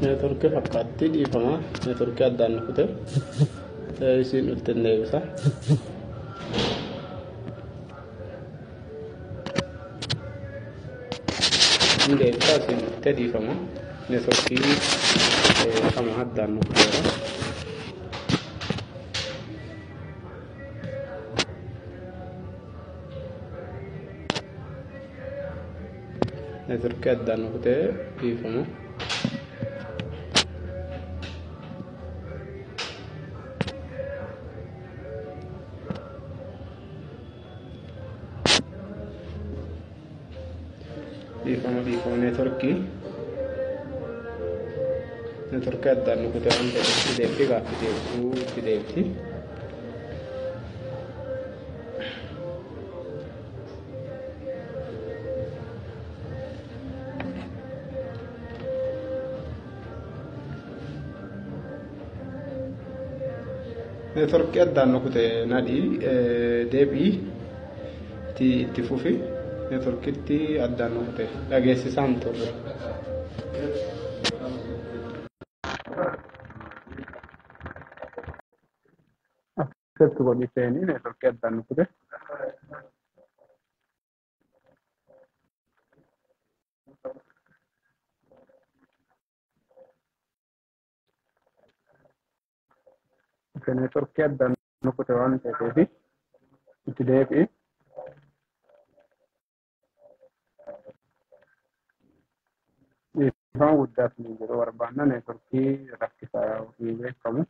Network fakkaatti dhiifama. Network addaan kute. Isin dhufte deebisa. Deebisa isin dhufte dhiifama. Network kama addaan kuteera. Network addaan kute dhiifama. Bifama network addaan kute waan ta'eef deebitee gaaffii itti deebiti. Network addaan kute nadii deebii itti fufi. Networkitti addaan kute dhageessisaan turre. Asirratti godhi seenii networkii addaan kute. Networkii addaan kute waan ta'eef itti deebi'i. Ifaan guddaas ni jiru barbaanna networkii rakkisaa yookiin beekamu.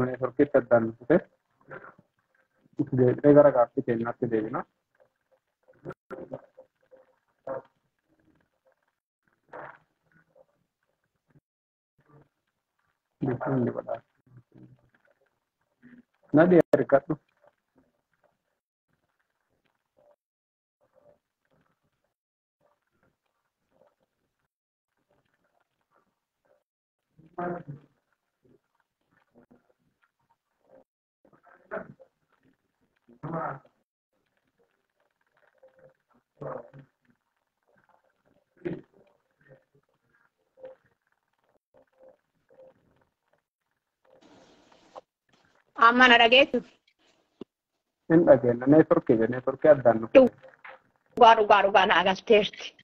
Networkiitti addaan kute itti deebi'ee gara gaaffii keenyaatti deebina. Nadii argadhu. Amma na dhageessu. Hin dhageenya networkii addaan kute. Dhugaa na agarteerti.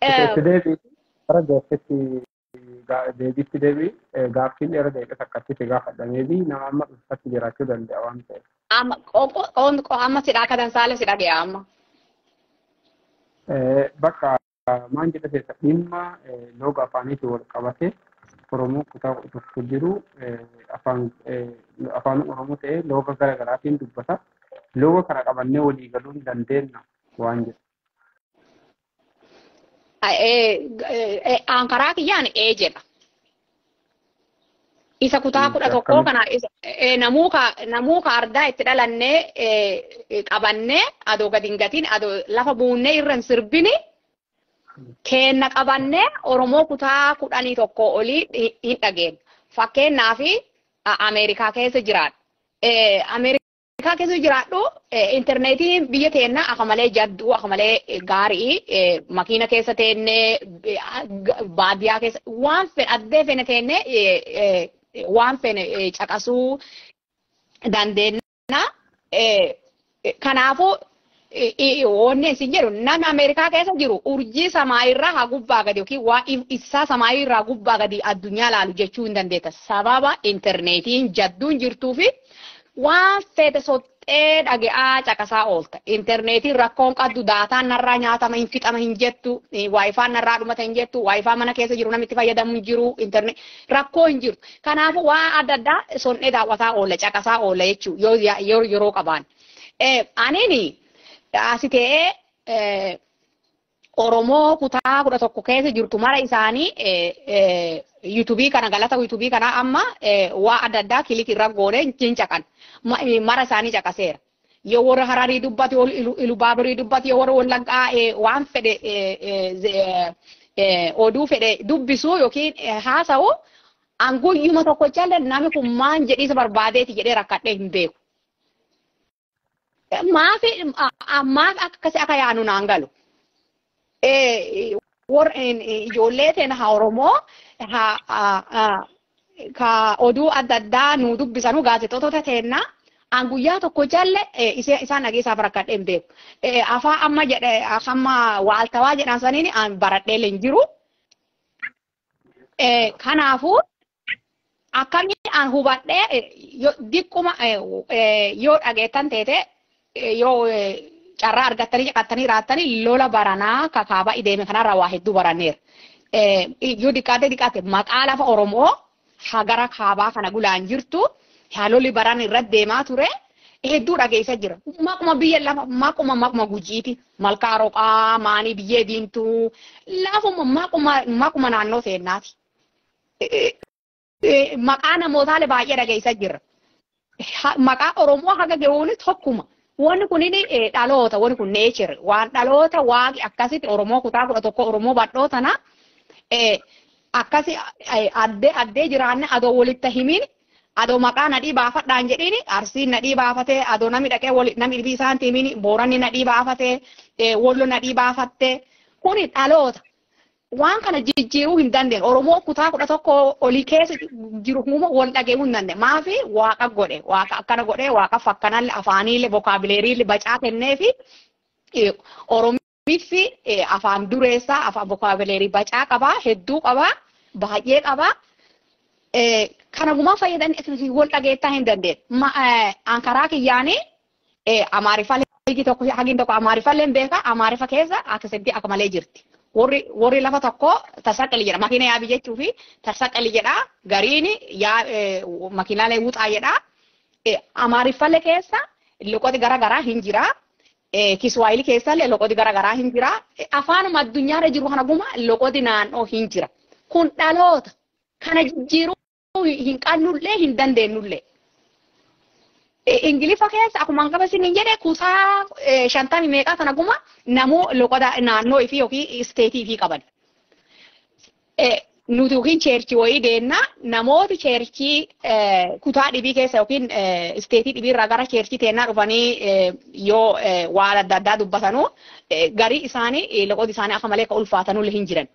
Itti deebi'i. Gara gaaffiitti deebiitti deebi'i. Gaaffiin dheeraa deebi'ee akkasitti gaafadhamee fi nama amma dhuunfaatti jiraachuu danda'a waan ta'eef. Amma sidhaa akka dansaale si dhagee amma. Bakka maan jedha keessa dhimma looga afaaniitiin wal qabate Oromoo kutaa tokko jiru afaan Oromoo ta'ee looga gara garaatiin dubbata. Looga kana qabannee walii galuu hin dandeenya waan jedhu. Ankaraa kiyyaan jedha. Isa kutaa 11 kana namuuka ardaa itti dhalannee qabannee adoo gadi hin gatiin adoo lafa buunnee irra hin sirbini kenna qabannee Oromoo kutaa 11 olii hin dhageenya. Fakkeenyaaf Ameerikaa keessa jiraadha. Ameerikaa keessa jiraadhu interneetiin biyya teenna akka malee jadduu akka malee gaarii makiina keessa teennee baadiyyaa keessa waan addee feene teennee waan feene caqasuu dandeenya. Kanaafuu wanni isin jedhu namni Ameerikaa keessa jiru urjii samaayirraa haa gubbaa gadi yookiin waa ibsaa samaayirraa gubbaa gadi addunyaa laalu jechuu hin dandeetta. Sababa interneetiin jadduun jirtuu fi waan feete sottee dhaga'aa caqasaa oolta. Interneetiin rakkoon qabdu daataan narraa nyaatama hin fixama hin jettu, waayifaan narraa dhumata hin jettu, waayifaa mana keessa jiru namitti fayyadamu hin jiru, rakkoo hin jirtu. Kanaafuu waan adda addaa sonnee daawwataa oolla, caqasaa oolla jechuudha yeroo qabaan. Aniini asi ta'ee Oromoo kutaa 11 keessa jirtu mara isaanii YouTube kana galata YouTube kana amma waa adda addaa kilikii irra goonee cincaqan mara isaanii caqaseera. Yoo warra Hararii dubbate ilu Baaburii dubbate yoo warra Wallaggaa waan fedhe oduu fedhe dubbisu yookiin haasa'u anguyyuma tokko jalla namni kun maan jedhiisa barbaadeeti jedhee rakkadhee hin beeku. Maaf akkasii akka yaanu naan galu. ijoollee teena haa Oromoo ka oduu adda addaa nu dubbisanu gaazexoota teena an guyyaa tokko jalle isaan dhageessaaf rakkadhee hin beeku. Afaan amma jedhe amma waaltawaa jedhan saniin an baradhee hin jiru. Kanaafuu akkamitti an hubadhee diqquma yoo dhageettan teete yoo carraa argattanii caqattanii raattanii lola baranaa kakaaba ideeme kanarraa waa hedduu baranneera. Yoo diqqaate maqaa lafa Oromoo hagara kaabaa kana gulaan jirtu haalolli baran irratti deemaa ture hedduu dhageessa jira. Maquma biyya lafa maquma gujiiti malkaa roqaa maanii biyyee diimtuu lafuma maquma naannoo seennaati. Maqaa namootaalee baay'ee dhageessa jira. Maqaa Oromoo haga ga'uun tokkuma. Wanni kunin dhaloota wanni kun nature waan dhaloota waaqi akkasitti Oromoo kutaa 11 Oromoo badhootana akkasi addee jiraanne adoo walitti himin adoo maqaa nadhii baafadhaan jedhini Arsiin nadhii baafatee adoo namni dhaqee namni dhibii isaan tiimini Booranni nadhii baafatee Wollo nadhii baafattee kuni dhaloota waan kana jijjiiruu hin dandeenye Oromoo kutaa 11 olii keessa jiru huma wal dhageessuu hin dandeenye maafi waaqa godhe waaqa akkana godhe waaqa fakkanallee afaaniillee vokaabuleriillee bacaa kenneefi Oromiifi afaan dureessaa afaan vokaabulerii bacaa qabaa hedduu qabaa baay'ee qabaa kana gumaa fayyadanii wal dhageettaa hin dandeenye ankaraa kiyyaanii Amaariffaallee hagin tokko Amaariffaallee beeka Amaariffa keessa akkasitti akka malee jirti. Warri lafa tokko tasaqqali jedha makiina yaabii jechuu fi tasaqqali jedha gariin makiinaalee wuxaa jedha Amaariffaallee keessa loqoti garaagaraa hin jira Kiswaayilii keessallee loqoti garaagaraa hin jira afaanuma addunyaarra jiru kana guma loqoti naannoo hin jira kun dhaloota kana jijjiiruu hin qabnullee hin dandeenyullee. Ingiliffa keessa akkuma qaba isin jedhe kutaa 50 meeqa kana guma namoo loqoda naannoo ifi yookiin isteetii fi qaban. Nuti yookiin cheerchii wayii deemna namooti cheerchii kutaa dhibii keessa yookiin isteetii dhibiirraa gara cheerchii teennaa dhufanii yoo waan adda addaa dubbatanu garii isaanii loqodi isaanii akka malee ka ulfaatanullee hin jiran.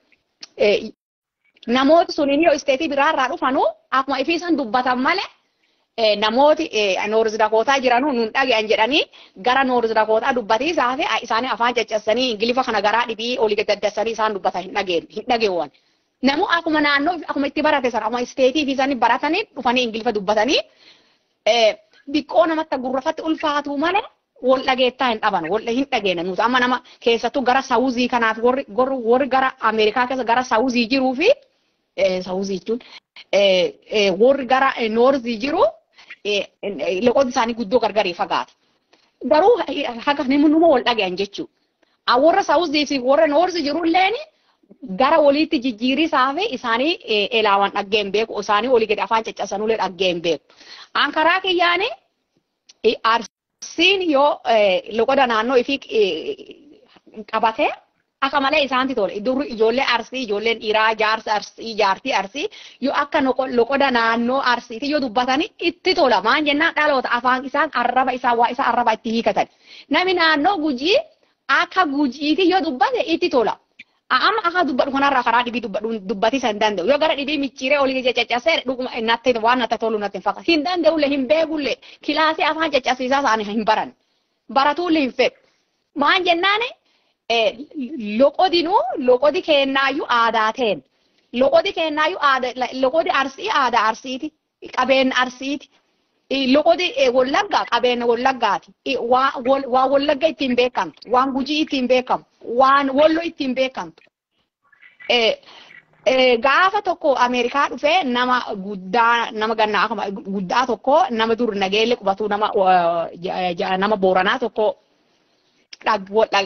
Namooti suniin yoo isteetii biraarraa dhufanu akkuma ifii isaan dubbatan malee namooti Noorz Dakootaa jiranu nun dhaga'an jedhanii gara Noorz Dakootaa dubbatiisaa fi isaanii afaan caccabsanii Ingiliffa kana garaa dhibii olii gaddassanii isaan dubbatan hin dhageewwan. Namoo akkuma naannoo akkuma itti barate sana akkuma isteetii fi isaanii baratanii dhufanii Ingiliffa dubbatanii diqqoo namatti gurrafatti ulfaatu malee wal dhageettaa hin dhaban wal hin dhageena nuti amma nama keessattuu gara Saawuzii kanaaf warri gara Ameerikaa keessa gara Saawuzii jiruu fi Saawuzii jechuun warri gara Noorzii jiru loqoti isaanii guddoo gargarii fagaata. Garuu haga numa wal dhaga'an jechuudha. Warra Saawuzii fi warra Noorzii jirulleen gara walitti jijjiirisaa fi isaanii elaawan dhaggeen beeku isaanii olii gadi afaan caccabsanullee dhaggeen beeku. Ankaraa kiyyaanii Arsiin yoo loqoda naannoo ifii qabatee akka malee isaanti tole dur ijoollee Arsii ijoolleen dhiiraa jaarsa Arsii jaartii Arsii yoo akka loqoda naannoo Arsiiti yoo dubbatanii itti tola maan jennaan dhaloota afaan isaan arraba isaa waa isaa arraba itti hiikatan namni naannoo Gujii akka Gujiiti yoo dubbate itti tola. Amma akka dubbadhu kanarraa karaa dhibii dubbatiisa hin danda'u yoo gara dhibii micciiree olii caccabsee dhuguma natti waan natti tolu natti hin fakkaatu hin danda'ullee hin beekullee kilaasii afaan caccabsiisaa isaanii hin baran baratuullee hin fedhu maan jennaan loqodi kennaayyuu aadaa ta'een loqodi kennaayyuu aadaa loqodi Arsii aadaa Arsiiti qabeen Arsiiti loqodi Wallaggaa qabeen Wallaggaati waan Wallagga ittiin beekamtu waan Gujii ittiin beekamu waan Wollo ittiin beekamtu gaafa tokko Ameerikaa dhufee nama guddaa nama gannaa guddaa tokko nama dur nageelle qubatu nama Booranaa tokko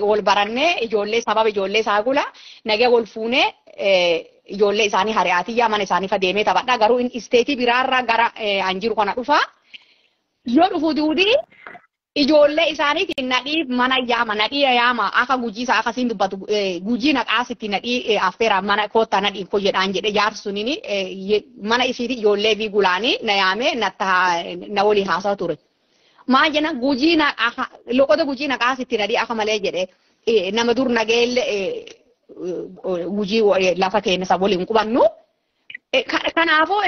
wal barannee ijoollee sababa ijoollee saagula nagee wal fuunee ijoollee isaanii hariyaatiyyaa mana isaanii fadeemee taphadha garuu isteetii biraarraa gara anjiru kana dhufa yoo dhufu duudii ijoollee isaaniitiin nadhii mana yaama akka Gujii isaa akkasiin dubbatu Gujii naqaasitti nadhii affeeraan mana koottaa nadhiin koo jedhaan jedhe jaarsi suniin mana isiiti ijoollee fi gulaanii na yaamee na walii haasaa ture. Maa jenna loqoda Gujii naqaasitti nadhii akka malee jedhe nama dur nageelle hojii lafa keenya isa waliin qubannu. Kanaafuu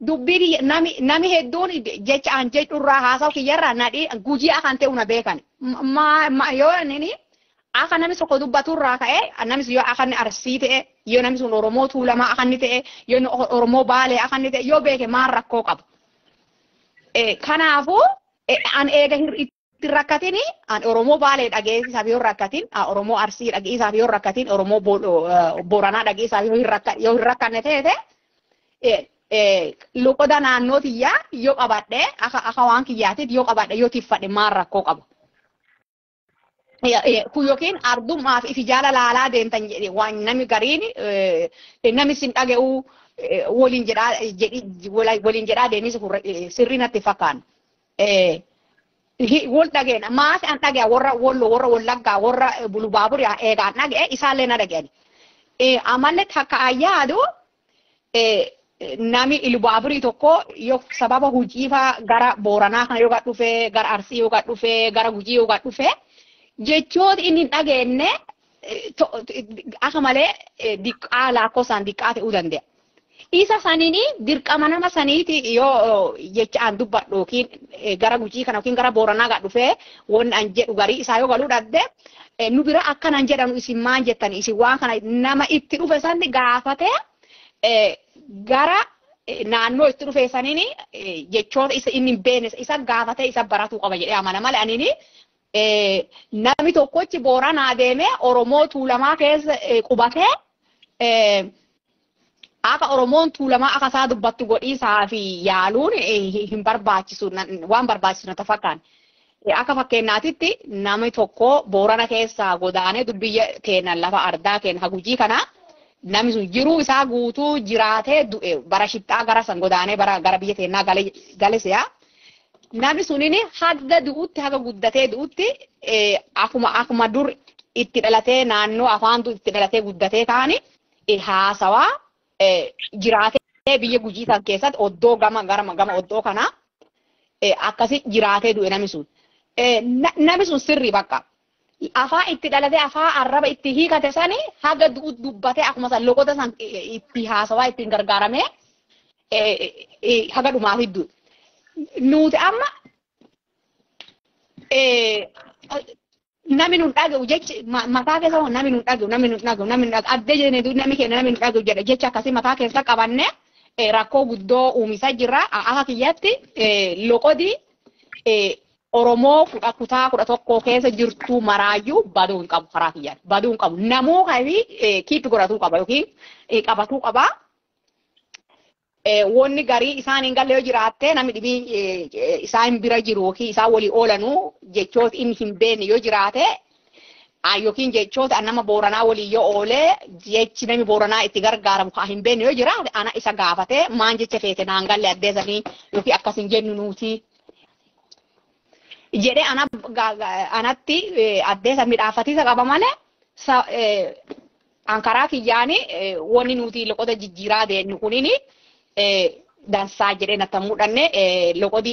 dubbii nami hedduun jecha an jedhurraa haasa'u kiyyarraa nadhii gujii akan ta'u na beekan. Yoo inni akka namni tokko dubbaturraa ka'e namni yoo akka inni Arsii ta'e yoo namni sun Oromoo Tuulamaa akka inni ta'e yoo Oromoo Baalee akka inni ta'e yoo beeke maal rakkoo qaba. Kanaafuu an eega itti rakkatin an Oromoo Baalee dhageessisaaf yoo rakkatin Oromoo Arsii dhageessisaaf yoo rakkatin Oromoo Booranaa dhageessisaaf yoo hin rakkanne ta'e loqoda naannoo tiyyaa yoo qabadhe akka waan kiyyaatiif yoo qabadhe yoo tiffadhe maal rakkoo qaba. Kun yookiin ardummaaf ifi jaala laalaa deemtan jedhe waan nami gariin nami sin dhaga'u waliin jedhaa deemis sirrii natti fakkaan. Wal dhageena maaf an dhagea warra Wallaggaa warra Bulubaaburii eegaan dhaga'e isaallee na dhaga'ani. Amallee takka ayyaadu nami Ilubaaburii tokko yoo sababa hojiifaa gara Booranaa kana yoo dhufe gara Arsii yoo dhufe gara Gujii yoo dhufe jechoota inni dhageenne akka malee diqqaa lakkoofsaan diqqaa ta'uu danda'a. Isa saniini dirqama nama saniiti yoo jechaan dubbadhu yookiin gara Gujii kana yookiin gara Booranaa dhufe waan an jedhu garii isaa yoo galuu dadde nu bira akkanaan jedhanu isin maan jettani isin waan kana nama itti dhufe sanni gaafate gara naannoo itti dhufe saniini jechoota isa inni hin beekne isa gaafate isa baratuu qaba jedhee amana malee anini nami tokkochi Booranaa deemee Oromoo Tuulamaa keessa qubatee akka Oromoon Tuulamaa akka isaa dubbattu godhiisaa fi yaaluun hin barbaachisu waan barbaachisu na tafakkaan. Akka fakkeenyaatitti nami tokko Boorana keessaa godaanee biyya keenya lafa ardaa keenya Gujii kana nami sun jiruu isaa guutuu jiraatee du'e bara shittaa gara san godaanee gara biyya keenyaa galeseyaa. Namni sunini haga du'utti haga guddatee du'utti akkuma dur itti dhalatee naannoo afaantu itti dhalatee guddatee kaani haasawaa jiraatee biyya Gujii san keessatti oddoo gama oddoo kana akkasi jiraatee du'e namni sun. Namni sun sirrii bakka. Afaa itti dhalatee afaa arraba itti hiikate sani haga du'utti dubbatee akkuma san loqota san itti haasawaa ittiin gargaaramee haga dhumaaf iddoo. Nuti amma namni nun dhaga'u jecha mataa keessa namni nun dhaga'u addee jennee namni keenya namni nun dhaga'u jedha jecha akkasii mataa keessa qabanne rakkoo guddoo uumisaa jirra akka kiyyaatti loqodi Oromoo kutaa 11 keessa jirtu maraayyuu baduu hin qabu karaa kiyyaatti baduu hin qabu namuu kaafi kiitti godhatuu qaba yookiin qabatuu qaba. Wanni garii isaan hin galle yoo jiraatte namni dhibii isaan bira jiru yookiin isaan walii oolanuu jechoota inni hin beekne yoo jiraate yookiin jechoota nama Booranaa walii yoo oolee jechi namni Booranaa itti gargaaramu kan hin beekne yoo jiraate ana isa gaafate maan jecha feete naan galle addeessanii yookiin akkas hin jennu nuti jedhee anatti addeessa midhaafatiisa qaba malee ankaraa kiyyaani wanni nuti loqota jijjiiraa deemnu kunini dansaa jedhee natti mudhanne loqodi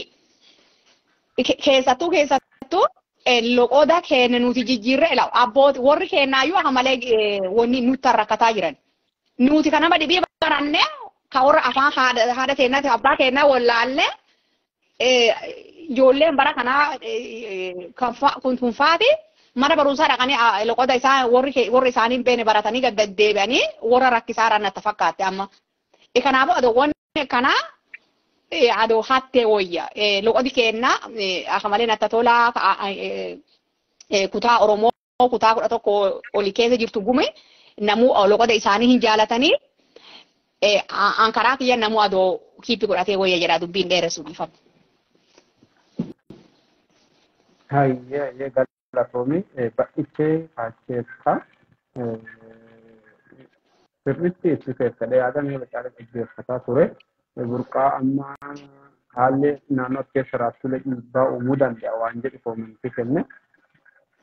keessattuu loqoda keenya nuti jijjiirre abbooti warri keenyaayyuu akka malee wanni nutti rakkataa jiran nuti kanama dhibii baranne ka warra afaan haadha keenyaati abbaa keenyaa wallaalle ijoolleen bara kanaa kun tunfaati mana barumsaa dhaqanii loqoda isaa warri isaanii hin beekne baratanii gad deebi'anii warra rakkisaa natti fakkaate amma. Kanaafuu adoowwan kana adoo hattee wayya loqodi kenna akka malee natti tola kutaa Oromoo kutaa 11 oli keessa jirtu gume namuu loqoda isaanii hin jaalatanii ankaraa kiyya namuu adoo kiipi godhatee wayya jedha dubbiin dheeressu dhiifama. Hayyee galatoomii ba'ichee haacheessa. Sirriitti itti keessadha yaadamee bacaalee dhaggeeffataa ture. Burqaa amma haalli naannoo keessa raabsulee dhiibbaa uumuu danda'a waan jedhu koomintii kenne.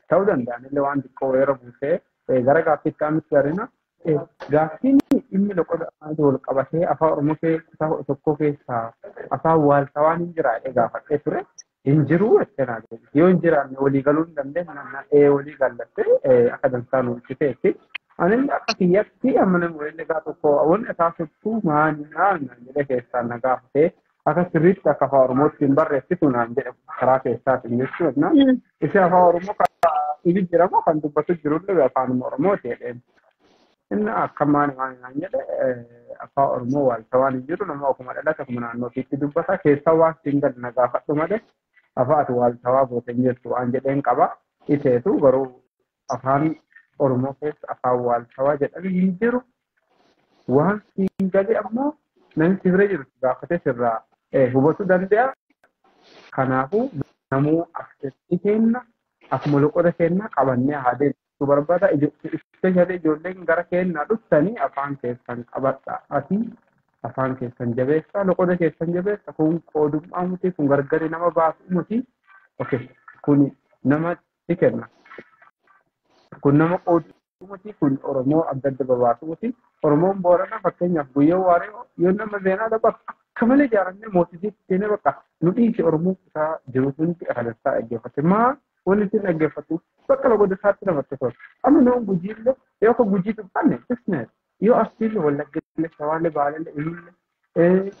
Ta'uu danda'anillee waan xiqqoo weera buusee gara gaaffiitti aamitti garina. Gaaffiin dhimmi loqoda wal qabatee afaan Oromoo kutaa 11 keessaa afaan waaltaa waan hin jiraadhe gaafadhee ture. Hin jiru jechuudha. Yoo hin jiraanne walii galuu hin dandeenye walii gallattee akka dansaa nuti ta'etti. أنا أكيد أمنا مولد كاتو كو أون أساسو ما نان جل كيسان نجاته أكثريت كفارموت تنبر رسيتون عند كراك إسات النسوة إذا فارمو إذا جرمو كان تبص جرود له فان مرموت يعني إن أكمان عن جل أفارمو والثواني جرو نما أكمل لا تكمن عنه في تدبسا كيسوا سينجل نجاح تمده أفات والثوا بوتنجر تو عن جل كبا إذا تو برو أفان Oromoo keessa afaan waaltawaa jedhamee hin jiru waan siin galee ammoo namni sirra jiru gaafatee sirraa hubachuu danda'a. Kanaafuu namuu akkasitti kenna akkuma loqoda kennaa qabannee haa deemtu barbaada. Ijoolleen gara kennaa dhuftanii afaan keessan qabadha. Ati afaan keessan jabeessaa loqoda keessan jabeessa kun qoodummaa muti kun gargari nama baasu muti. Kun namatti kenna. Kun nama qoodumuti kun Oromoo adda adda babaasuuti. Oromoon Boorana fakkeenyaaf guyyoo waaree yoo nama seenaa daba akka malee ijaarannee mootitti seenee bakka nu dhiisi Oromoo isaa jiru hundi agarsiisaa dhaggeeffate. Maa wanni isin dhaggeeffatu bakka logoda isaatti namatti tola. Amma nama gujiillee yoo akka gujii dubbanne business yoo asiillee wallaggeellee shawaallee baalellee ilillee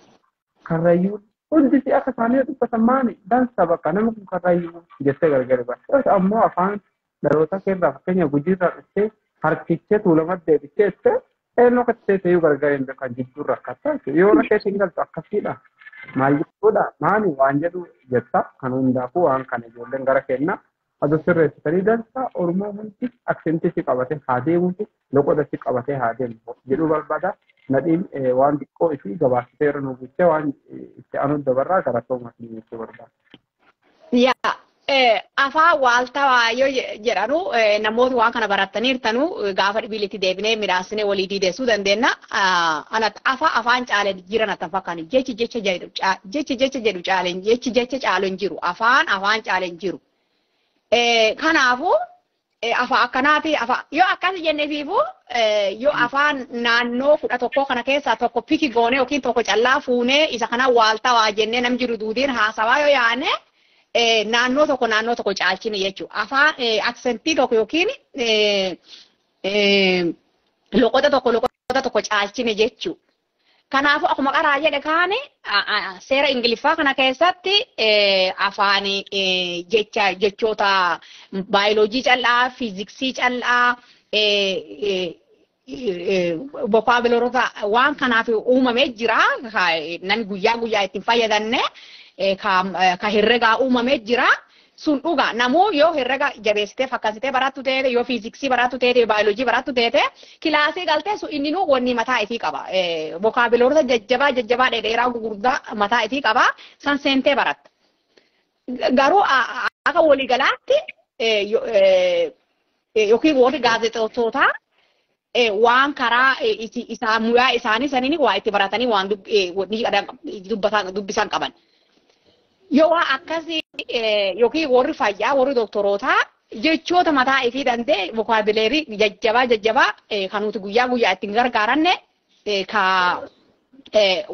karrayyuun hundi si akka isaanii dubbatan maani dansa bakka nama kun karrayyuu jettee gargar baasa. Ammoo afaan dhaloota keerraa fakkeenya gujiirraa dhuftee harkichee tuulamaa deebicheette eenyu akka ta'e gargaareen kan jidduu rakkataa yoo rakkee singaltu akkasiidha. Maal jechuudha maani waan jedhu jetta kan hundaafuu waan kana ijoolleen gara kennaa aduu sirreessitanii dansa Oromoo hundi aksentii qabatee haa deemuuti loqodatti qabatee haa deemu jedhuu barbaada. Nadhiin waan xiqqoo isii gabaasiteera nu bulchee waan itti aanu dabarraa gara toomas jechuu barbaada. Yaa afaan waaltawaa yoo jedhanu namoota waan kana barataniirtanu gaafa dhibiilitti deebinee midhaasnee walii diideessuu dandeenya. Afaan caalee jiran attan fakkaan jechi jecha jedhu caaleen jecha caaleen jiru afaan caaleen jiru. Kanaafuu afaan akkanaati yoo akkas jenneefiifu yoo afaan naannoo 11 kana keessaa tokko piki goonee yookiin tokko callaa fuunee isa kana waaltawaa jennee nam jiru duudiin haasawaa yoo yaane naannoo tokko caalchine jechuudha. Afaan aksentii tokko yookiin loqoda tokko caalchine jechuudha. Kanaafuu akkuma qaraa jedhe kaane seera Ingiliffaa kana keessatti afaan jechoota baayoloojii callaa, fiiziksii callaa, bokaabiloorota waan kanaaf uumamee jira. Nan guyyaa ittiin fayyadamne. Ka herrega uumamee jira sun dhugaa namuu yoo herrega jabeessitee fakkasitee barattu ta'e yoo fiiziksii barattu ta'e baayoloojii barattu ta'e kilaasii galtee sun inni nuu wanni mataa isii qaba bokaabiloorota jajjabaa dheeraa gurguddaa mataa isii qaba san seentee baratta garuu akka waliigalaatti yookiin warri gaazexeessootaa waan karaa isaa muyaa isaanii saniin waa itti baratanii waan dubbisan qaban. Yoo akkasii yookiin warri fayyaa warri doktorootaa jechoota mataa isii danda'e vokaabileerii jajjabaa kan nuti guyyaa ittiin gargaaranne ka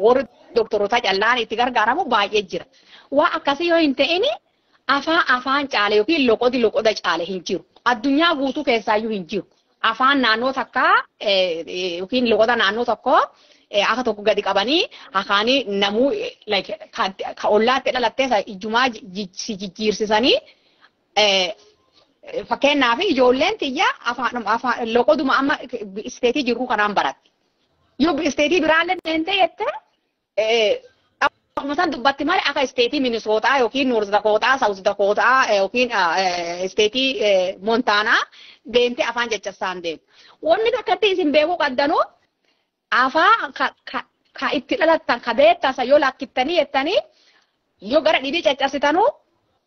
warri doktorootaa callaan itti gargaaramu baay'ee jira. Waa akkasii yoo hin ta'in afaan caale yookiin loqoda caale hin jiru. Addunyaa guutuu keessaayyuu hin jiru. Afaan naannoo takkaa yookiin loqoda naannoo tokkoo akka tokko gadi qabanii akaanii namuu ka ollaatti dhalattee ijjumaa jijjiirsisanii fakkeenyaaf ijoolleen tiyya afaan loqoduma amma isteetii jirru kanaan baratti. Yoo isteetii biraallee deemtee jettee akkuma san dubbatti malee akka isteetii Minisootaa yookiin Noorz Dakootaa, Saawuz Dakootaa yookiin isteetii Montaanaa deemtee afaan jechasaan deemu. Wanni takkatti isin beekuu qabdanuu afaan ka itti dhalattan ka beektasa yoo lakkittanii jettanii yoo gara dhibii caccabsitanuu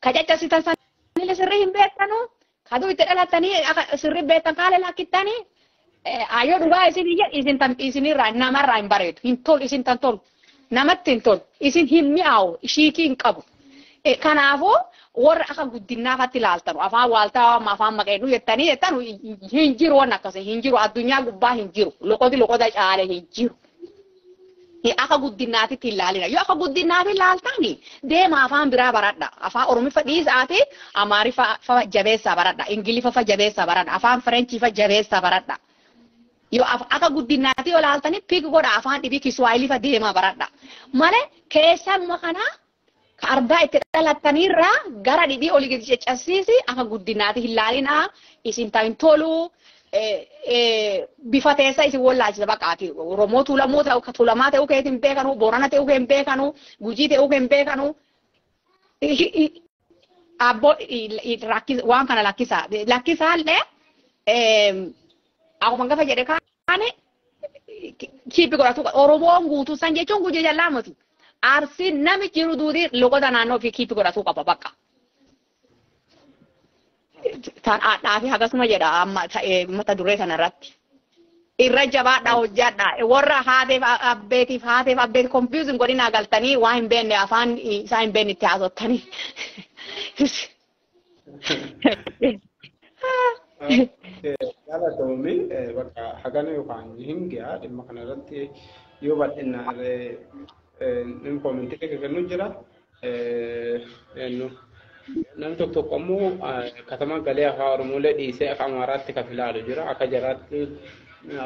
ka caccabsitan sanillee sirrii hin beektanuu kaduu itti dhalattanii sirrii beektan kaale lakkittanii yoo dhugaa isinirraa namarraa hin bareedu hin tolu isin tan tolu namatti hin tolu isin hin mi'aawu shiikii hin qabu. Kanaafuu warra akka guddinaafatti ilaaltanu afaan waaltaa afaan maqeenu jettanii hin jiru waan akkasii hin jiru addunyaa gubbaa hin jiru loqoda caale hin jiru. Akka guddinaatitti ilaalina yoo akka guddinaatti ilaaltani deema afaan biraa baradha afaan Oromiffa dhiisaati Amaariffa jabeessaa baradha Ingiliffa jabeessaa baradha afaan Fireenchiiffa jabeessaa baradha Yo aka guddinaati olaaltanii pig godha afaan dhibii Kiswahili fa deema baradha. Malee keessan makana ka arbaa itti dhalattanirraa gara dhibii olii gadi caccabsiisi aka guddinaati hin laalinaa isin ta'in tolu bifa teessa isin wallaachisa baqaati. Oromoo tuulamoo ta'u tuulamaa ta'uu keetiin hin beekanu, Boorana ta'uu keetiin hin beekanu, Gujii ta'uu keetiin hin beekanu. Abbo waan kana lakkisaallee akkuma gafa jedhe kaane kiipi godhatu Oromoon guutuu san jechuun gujee jallaa miti. Arsiin nami jiru duudii loqota naannoo fi kiipi godhatu qaba bakka. Tan aadhaa fi akkasuma jedha amma mata duree sanarratti. Irra jabaadhaa hojjadhaa warra haateef abbeeti konfiyuusin godhinaa galtanii waa hin beekne afaan isaa hin beekne itti haasottanii. Yala toomi bakka hagana yookaan hingiyaa dhimma kanarratti yoo bal'inaan koomentiilee kennu jira. Namni tokko ammoo katama galee afaan Oromoolee dhiisee akka Amaaraatti kan filaalu jira. Akka jaraatti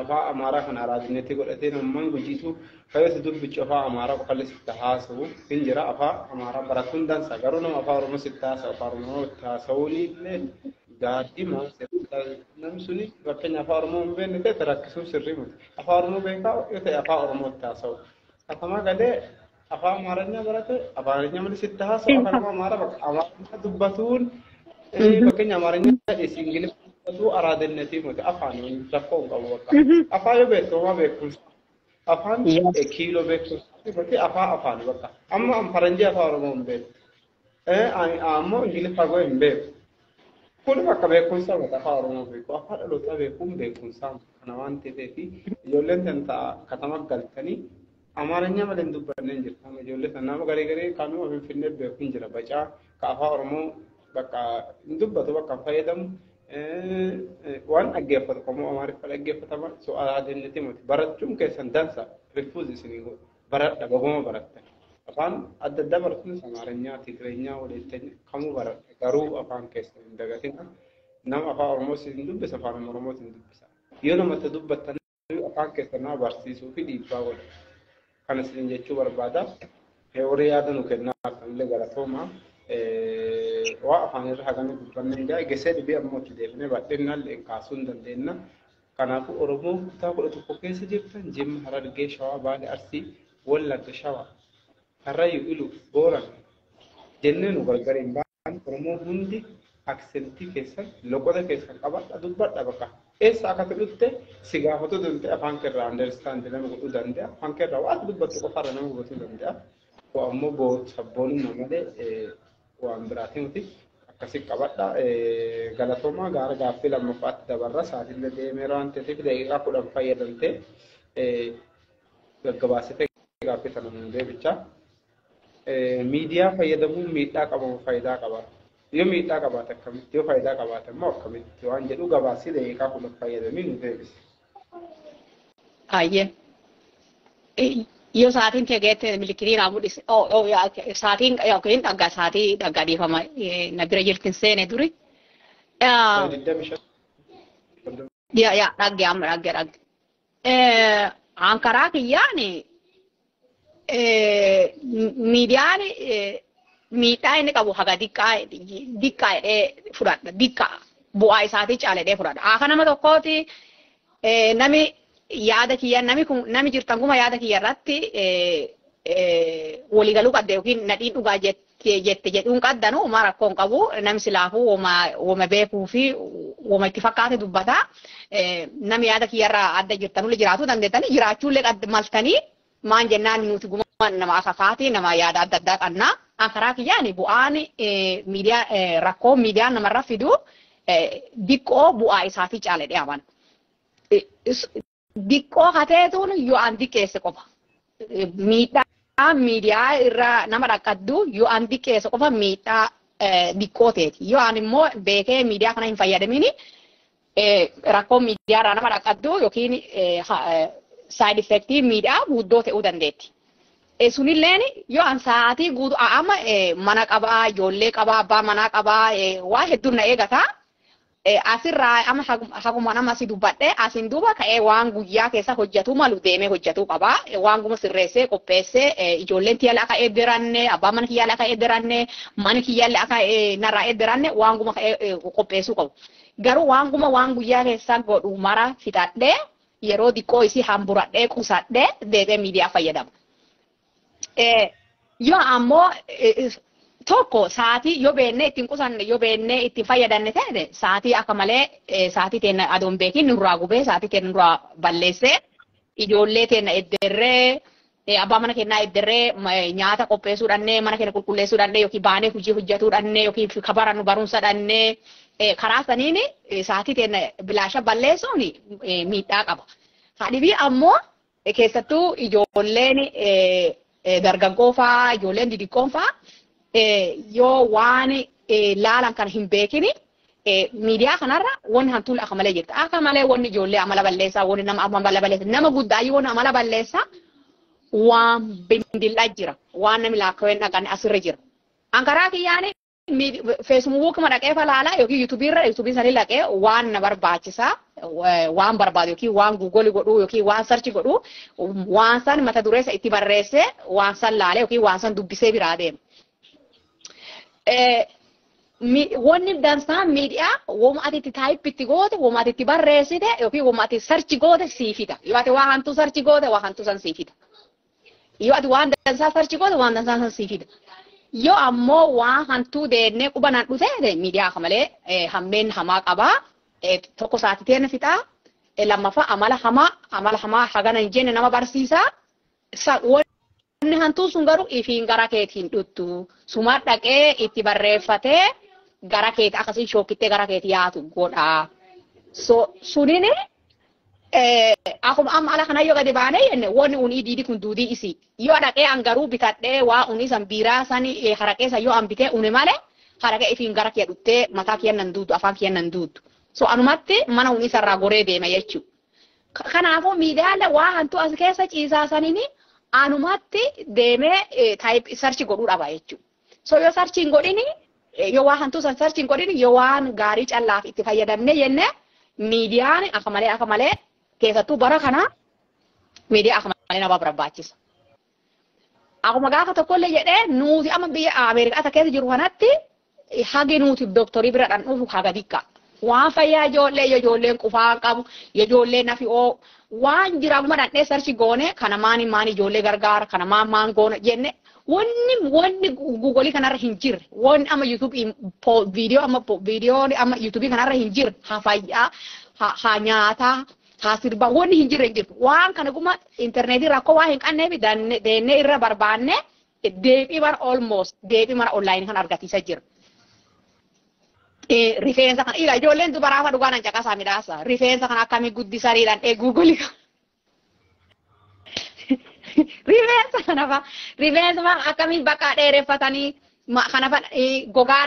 afaan Amaaraa kan araadinetti godhatee namman gujiitu fayyadu dubbichi afaan Amaaraa qofallee sitti haasa'u hin jira. Afaan Amaaraa baratuun dansa garuu nama afaan Oromoo sitti haasa'u afaan Oromoo haasa'uun illee gaadhima namni suni fakkeenya afaan Oromoo hin beekne ta'e rakkisuun sirrii miti. Afaan Oromoo beekaa yoo ta'e afaan Oromootti haasa'u. Katama galee afaan Amaaranya barate Amaaranya malee sitti haasa'u afaan Amaaraa dubbatuun fakkeenya Amaaranya Ingiliffaa dubbatu araadinnetii miti afaan rakkoo hin qabu bakka. Afaan yoo beektu beekumsa. Afaan kiiloo beekumsa miti afaan bakka. Amma Faranjii afaan Oromoo hin beeku. Ammoo Ingiliffaa goo hin beeku. Kun bakka beekumsa mata afaan Oromoo beeku. Afaan dhalootaa beekuun beekumsa kana waan ta'eef ijoolleen tanta katama galtanii Amaaranya malee hin dubbanne hin jirtu. Ijoollee nama garee kaanuu Finfinnee beeku hin jira. Bacaa ka afaan Oromoo bakka hin dubbatu bakka fayyadamu waan dhaggeeffatu qomoo Amaariffaa dhaggeeffataman so'aadinnitti miti. Barachuun keessan dansa rifuuz isinii baradha baguma baratta. Afaan adda addaa baratuunis Amaaranyaa, Tigireenyaa, Waleetanya kamuu baradha. Garuu afaan keessan hin dagatina. Nama afaan Oromoo hin dubbisa afaan Oromoo hin dubbisa. Yoo namatti dubbattan afaan keessan nama barsiisuu fi dhiibbaa godha. Kanas jechuu barbaada. Horii yaada nu kennaa akkamillee galatooma. Waa afaan irra hagana dubbanne hin jaa gesee dhibii ammoo itti deebinee bal'inaan kaasuu hin dandeenya. Kanaafuu Oromoo kutaa 11 keessa jirtan Jimma, Harargee, Shawaa, Baalee, Arsii, Wallagga, Shawaa, Karrayyuu, Iluu, Booran jennee nu gargariin ba'an Oromoo hundi aksentii keessan loqota keessan qabadha dubbadha bakka. Eessa akka fedhutte si gaafatu danda'e afaan keerraa understand nama godhuu danda'a. Afaan keerraa waan dubbattu qofarra nama gochuu danda'a. Ammoo sabboonummaa malee waan biraatiin miti akkasii qabadha. Galatoomaa gaara gaaffii lammaffaatti dabarra sa'aatillee deemeera waan ta'eef daqiiqaa 10 fayyadamtee gaggabaasitee gaaffii sana nu deebichaa. Miidiyaa fayyadamuun miidhaa qabamu faayidaa qaba. Yoo miidhaa qabaate akkamitti yoo faayidaa qabaate immoo akkamitti waan jedhu gabaasii daqiiqaa 10 fayyadamii nu deebise. Ayyee. Yo saatiin tegeette milikiin amudis saatiin yookiin dhaggaa saatii dhaggaa dhiifama na bira jirtin seene duri. Ya dhagge amma dhagge. Ankaraa kiyyaani miidiyaan miidhaa inni qabu haga diqqaa fudhadha diqqaa bu'aa isaatii caalee fudhadha. Akka nama tokkooti nami yaada kiyya nami jirtan kuma yaada kiyya irratti waliigaluu qabda yookiin nadhiin dhugaa jette jedhuun qaddanu uma rakkoon qabu nami silaafuu wama beekuu fi wama itti fakkaate dubbata. Nami yaada kiyya irraa adda jirtanullee jiraachuu dandeettanii jiraachuullee maltanii maan jennaan nuti guma nama akakaati nama yaada adda addaa qabna. Ankaraa kiyyaan bu'aan miidiyaa rakkoo miidiyaan namarra fidu diqqoo bu'aa isaatii caalee dhiyaman. Diqqoo hateetuun yoo an diqqeesse qofa. Miidhaa miidiyaa irraa nama dhaqqaddu yoo an diqqeesse qofa miidhaa diqqoo teeti. Yoo an immoo beekee miidiyaa kana hin fayyadamini rakkoo miidiyaa irraa nama dhaqqaddu yookiin side effectii miidhaa guddoo ta'uu dandeetti. Sunilleen yoo an sa'aatii guutuu amma mana qabaa, ijoollee qabaa, abbaa manaa qabaa, waa hedduun na eegata. asirraa ama haguma nama si dubbadhe asin duuba ka'ee waan guyyaa keessa hojjetu malu deemee hojjetu qaba waan guma sirreessee qopheessee ijoolleen kiyya akka eedderanne abbaan mana kiyya akka eedderanne mana kiyya akka narraa eedderanne waan guma qopheessuu qabu garuu waan guyyaa keessa godhu mara fixadhee yeroo diqqoo isii hamburadhee qusadhee deebee miidiyaa fayyadama. Yoo ammoo tokko sa'aatii yoo beenne ittiin qusanne yoo beenne ittiin fayyadamne ta'e sa'aatii akka malee sa'aatii teenya adoon beekin nurraa gubee sa'aatii teenya nurraa balleessee ijoollee teenya edderree abbaa mana keenyaa edderree nyaata qopheessuudhaannee mana keenya qulqulleessuudhaannee yookiin baanee hojii hojjetuudhaannee yookiin kabarannu barumsadhaannee karaa saniin sa'aatii teenya bilaasha balleessuun miidhaa qaba. Haadhibii ammoo keessattuu ijoolleen dargaggoo fa'aa ijoolleen didiqqoon fa'aa yoo waan laalan kan hin beekini miidiyaa kanarra wanni hantuun akka malee jirti. Akka malee wanni ijoollee amala balleessaa, wanni nama amala balleessaa, nama guddaayyuu wanni amala balleessaa waan bindillaa jira. Waan namni laakkaween dhaqan asirra jira. Ankaraa kiyyaani feesbuukuma dhaqee falaalaa yookiin yuutuubii sanii dhaqee waan na barbaachisaa waan barbaadu yookiin waan guugolii godhuu yookiin waan sarchi godhuu waan san mata dureessa itti barreessee waan san laalee yookiin waan san dubbisee biraa deema. Wanni dansaan miidiyaa wama ati itti taayippitti goote wama ati itti barreessite yookiin wama ati sarchi goote siifita. Yoo ati waan hantuu sarchi goote waan hantuu san siifita. Yoo ati waan dansaa sarchi goote waan dansaa san siifita. Yoo ammoo waan hantuu deennee qubanaan dhufee miidiyaa akka malee hammeen hamaa qabaa. Tokko sa'aatii teenya fixaa. Lammaffaa amala hamaa hagana hin jenne nama barsiisaa. Inni hantuun sun garuu ifiin gara keetiin dhuttu. Suma dhaqee itti barreeffatee gara keetii akkasiin shookittee gara keetii yaatu godhaa. Sunin akkuma amma ala kana yoo gadi baanee jenne wanni unii diidi kun duudii isii. Yoo dhaqee an garuu bitadhee waa unii san biiraa sani haraqee san yoo an bitee une malee haraqee ifiin gara kee dhuttee mataa kiyyan nan duutu afaan kiyyan nan duutu. So anumatti mana unii sarraa goree deema jechuudha. Kanaafuu miidiyaalee waa hantuu as keessa ciisaa saniini anumatti deemee sarchi godhuu dhaba jechuudha. So yoo sarchiin godhini yoo waa hantuu san sarchiin godhini yoo waan gaarii callaaf itti fayyadamne jenne miidiyaan akka malee keessattuu bara kana miidiyaa akka malee nama barbaachisa. Akkuma gaafa tokkollee jedhee nuti amma biyya Ameerikaa keessa jiru kanatti hagi nuti dooktorii bira dhaan dhufu haga dikka. Waan fayyaa ijoolleen qufaan qabu ijoolleen nafi oo waan jiraamuma dhandhee sarchi goone kana maani ijoollee gargaara kana maan goone jenne wanni guugolii kanarra hin jirre wanni amma yuutuubii viidiyoo amma yuutuubii kanarra hin jirre haa fayyaa haa nyaataa haa sirbaa wanni hin jirre hin jirtu waan kana guma intarneetii rakkoo waa hin qabneef deennee irra barbaanne deebii mara onlaayinii kan argisiisaa jira. Rifeensa kan ijoolleen dubaraa dhugaan caqasaa midhaasa rifeensa kan akkamiin guddisaniidhaan guugolii kan rifeensa akkamiin bakka dheereffatanii gogaa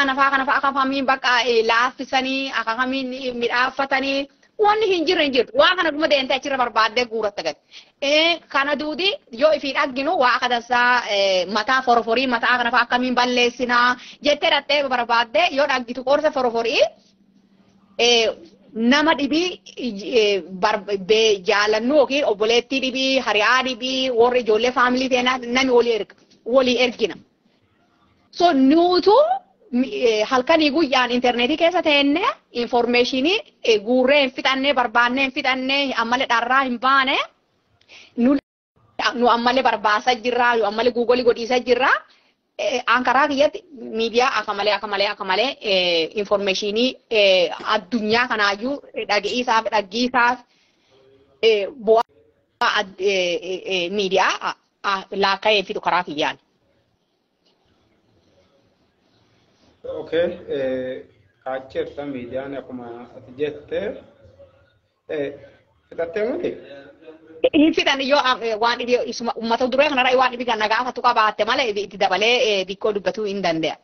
nafaa akkamiin bakka laaffisanii akkamiin midhaaffatanii wanni hin jirtu waan kana dhuma deentee achirra barbaaddee guuratta gadi. Kana duudi yoo ifiin arginu waa akka dansaa mataa foroforii mataa kana akkamiin balleessinaa jettee dhattee barbaaddee yoo dhaggitu qorsa foroforii nama dhibii jaalannu yookiin obboleettii dhibii hariyaa dhibii warri ijoollee faamilii teenyaa namni walii ergina. So nuutu halkanii guyyaan intarneetii keessa teenne informeeshinii guurree hin fixannee barbaannee hin fixannee ammallee dharraa hin baane nu ammallee barbaasaa jirra nu ammallee guugolii godhiisaa jirra. Ankaraa kiyyatti miidiyaa akka malee informeeshinii addunyaa kanaayyuu dhaggeessaaf bu'aa miidiyaa laakka'ee fidu karaa kiyyaan. Okay, kaachirta miidiyaan akkuma ati jette fixattee miti? Hin fixan yoo waan dhibii uummata duree kanarra waan dhibii kan nagaafatu qabaatte malee itti dabalee dikkoo dubbatuu hin danda'a.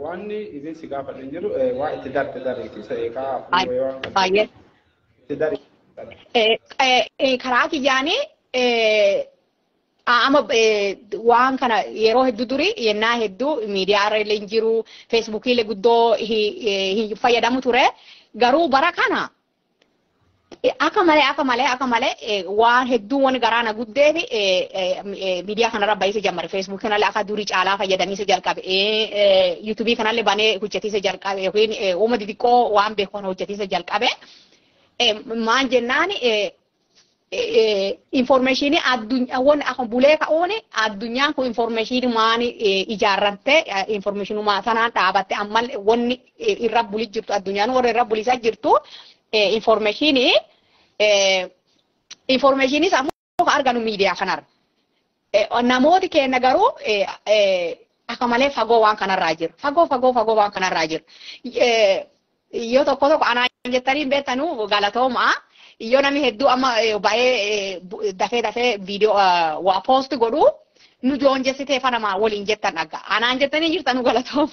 Wanni isin si gaafadhu hin jiru waa itti dariiti sadeeqaa baay'ee itti dari. Karaa kiyyaanii amma waan kana yeroo hedduu duri yennaa hedduu miidiyaa irra illee hin jiru feesbuukii illee guddoo hin fayyadamu ture garuu bara kana akka malee waan hedduu wani garaana guddeefi miidiyaa kanarra baay'ise jammare feesbuuk kanallee akka durii caalaa fayyadamiisa jalqabe yuutuubii kanallee banee hojjetiisa jalqabe yookiin uuma xixiqqoo waan beekuun hojjetiisa jalqabe maan jennaan informationii addunyaa akka bulee ka'uuni addunyaan kun informationii maani ijaarrante informationumaa sanaan dhaabatte ammallee wanni irra bulii jirtu addunyaan warra irra bulisaa jirtu informationii sammuu arganu miidiyaa kanarra. Namooti keenya garuu akka malee fagoo waan kanarraa jiru. Fagoo waan kanarraa jiru. Yoo tokko anaan jettanii beektanuu galatoomaa. Yoo namni hedduu amma baay'ee dafee viidiyoo waa poosti godhu nu joonjessitee fanamaa waliin jettan dhagga. Anaan jettanii jirtan nu galatooma.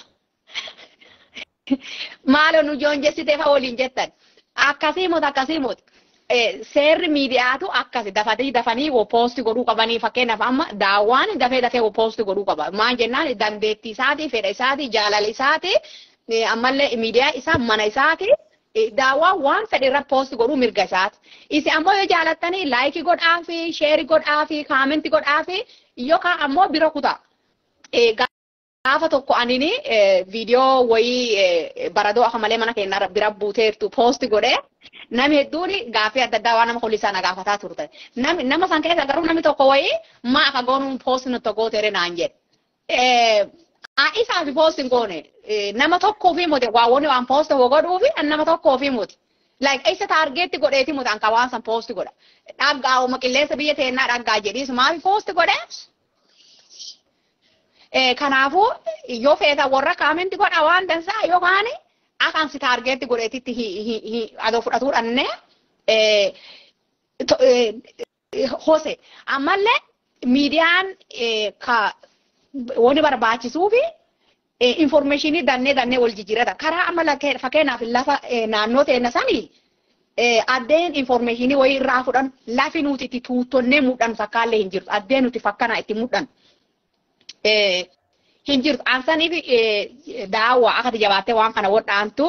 Maaloo nu joonjessitee fa waliin jettan. Akkasii moti. Seerri miidiyaatu akkasi dafanii poosti godhuu qabanii fakkeenyaaf amma daawwaan dafee poosti godhuu qaba. Maan jennaan dandeettii isaatii, fedha isaatii, jaalala isaatii, ammallee miidiyaa isaa mana isaatii. Daawwaa waan fedhe irra poosti godhuu mirga isaati. Isi ammoo yoo jaalattanii laayikii godhaafi, sheerii godhaafi, kaamentii godhaafi yookaan ammoo bira kutaa. Gaafa tokko anini viidiyoo wayii baradoo akka malee mana keenya bira buuteertu poosti godhee namni hedduun gaaffii adda addaa waan nama holisaa na gaafataa turte. Nama san keessa garuu namni tokko wayii maa akka goonuun poosti nuti tokko tere naan jedhe. Isaa fi poosti goone nama tokkoo fi muti waan poosti godhuu fi nama tokkoo fi muti. Like isa taargeetti godheeti muti anka waan san poosti godha. Dhaggaa qilleensa biyya teennaa dhaggaa jedhiis maafi poosti godhee? Kanaafuu yoo feeta warra kaamentii godha waan dansaa yookaan akan si taargeetti godheetitti adoo fudhatuudhaanne hose ammallee miidiyaan wani barbaachisuu fi informationii dannee wal jijjiirata karaa amma fakkeenyaaf lafa naannoo teenya sanii addeen informationii wayii irraa fudhan lafi nuti itti tuuttonnee mudhan fakkaallee hin jirtu addeen nuti fakkana itti mudhan hin jirtu ansaniif daawwa akka jabaattee waan kana wadhaantu